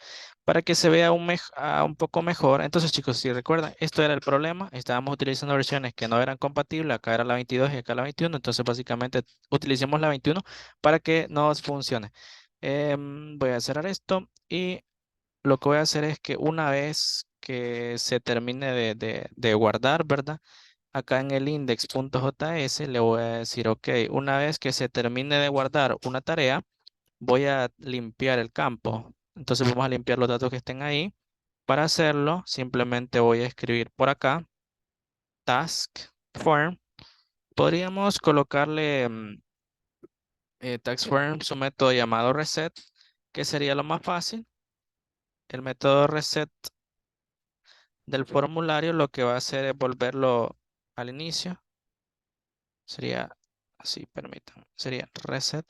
Para que se vea un poco mejor, entonces chicos, si recuerdan, esto era el problema, estábamos utilizando versiones que no eran compatibles, acá era la 22 y acá la 21, entonces básicamente utilicemos la 21 para que nos funcione. Voy a cerrar esto y lo que voy a hacer es que una vez que se termine de guardar, ¿verdad? Acá en el index.js le voy a decir, ok, una vez que se termine de guardar una tarea, voy a limpiar el campo. Entonces vamos a limpiar los datos que estén ahí. Para hacerlo, simplemente voy a escribir por acá, task form. Podríamos colocarle task form su método llamado reset, que sería lo más fácil. El método reset del formulario lo que va a hacer es volverlo al inicio. Sería así, permítanme. Sería reset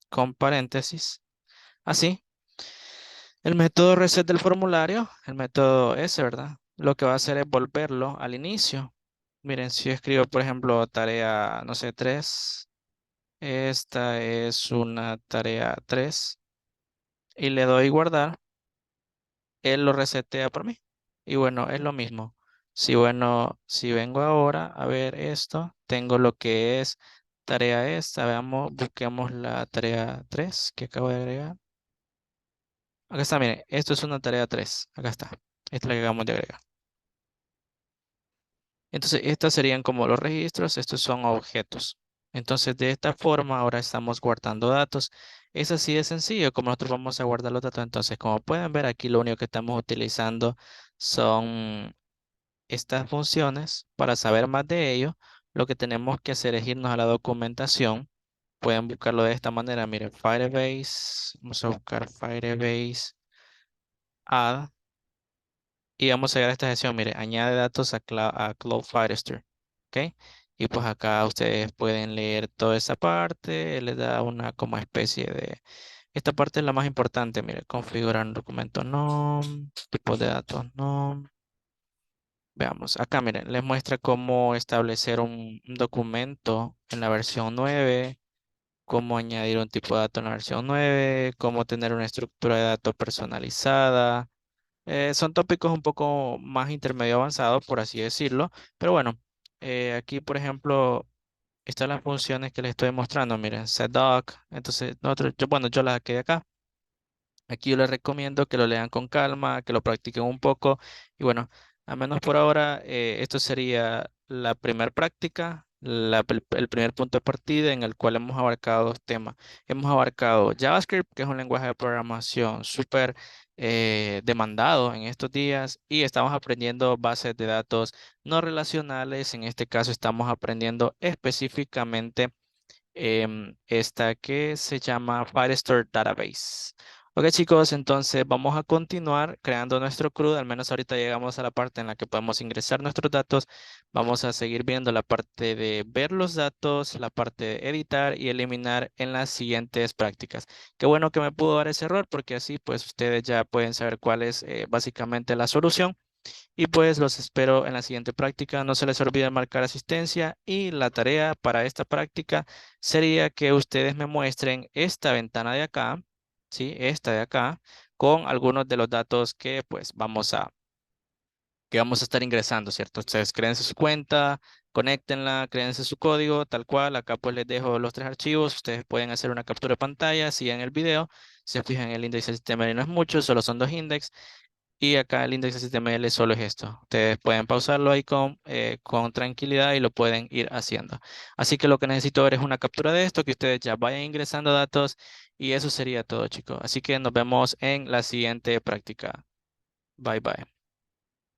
con paréntesis. Así. El método reset del formulario, el método ese, ¿verdad? Lo que va a hacer es volverlo al inicio. Miren, si yo escribo, por ejemplo, tarea, no sé, 3. Esta es una tarea 3 y le doy guardar, él lo resetea por mí. Y bueno, es lo mismo. Si bueno, si vengo ahora a ver esto, tengo lo que es tarea esta. Veamos, busquemos la tarea 3 que acabo de agregar. Acá está, miren, esto es una tarea 3. Acá está. Esta es la que acabamos de agregar. Entonces, estas serían como los registros, estos son objetos. Entonces, de esta forma, ahora estamos guardando datos. Es así de sencillo como nosotros vamos a guardar los datos. Entonces, como pueden ver aquí, lo único que estamos utilizando son estas funciones, para saber más de ello, lo que tenemos que hacer es irnos a la documentación. Pueden buscarlo de esta manera. Miren, Firebase. Vamos a buscar Firebase Add. Y vamos a llegar a esta sección. Mire, añade datos a Cloud Firestore. ¿Ok? Y pues acá ustedes pueden leer toda esa parte. Les da una como especie de... Esta parte es la más importante. Mire, configurar un documento no. Tipo de datos no. Veamos, acá miren, les muestra cómo establecer un documento en la versión 9, cómo añadir un tipo de dato en la versión 9, cómo tener una estructura de datos personalizada. Son tópicos un poco más intermedio avanzados, por así decirlo, pero bueno, aquí por ejemplo, están las funciones que les estoy mostrando, miren, setdoc, entonces nosotros, bueno, yo las saqué de acá. Aquí yo les recomiendo que lo lean con calma, que lo practiquen un poco. Y bueno, al menos por ahora, esto sería la primera práctica, el primer punto de partida en el cual hemos abarcado dos temas. Hemos abarcado JavaScript, que es un lenguaje de programación súper demandado en estos días, y estamos aprendiendo bases de datos no relacionales. En este caso, estamos aprendiendo específicamente esta que se llama Firestore Database. Ok, chicos, entonces vamos a continuar creando nuestro CRUD. Al menos ahorita llegamos a la parte en la que podemos ingresar nuestros datos. Vamos a seguir viendo la parte de ver los datos, la parte de editar y eliminar en las siguientes prácticas. Qué bueno que me pudo dar ese error, porque así pues ustedes ya pueden saber cuál es básicamente la solución. Y pues los espero en la siguiente práctica. No se les olvide marcar asistencia, y la tarea para esta práctica sería que ustedes me muestren esta ventana de acá, ¿sí? Esta de acá, con algunos de los datos que vamos a estar ingresando, ¿cierto? Ustedes créense su cuenta, conéctenla, créense su código, tal cual. Acá pues les dejo los tres archivos. Ustedes pueden hacer una captura de pantalla, sigan el video. Se fijan, el índice del sistema y no es mucho, solo son dos índices. Y acá el índice HTML solo es esto. Ustedes pueden pausarlo ahí con tranquilidad y lo pueden ir haciendo. Así que lo que necesito ver es una captura de esto, que ustedes ya vayan ingresando datos, y eso sería todo, chicos. Así que nos vemos en la siguiente práctica. Bye bye.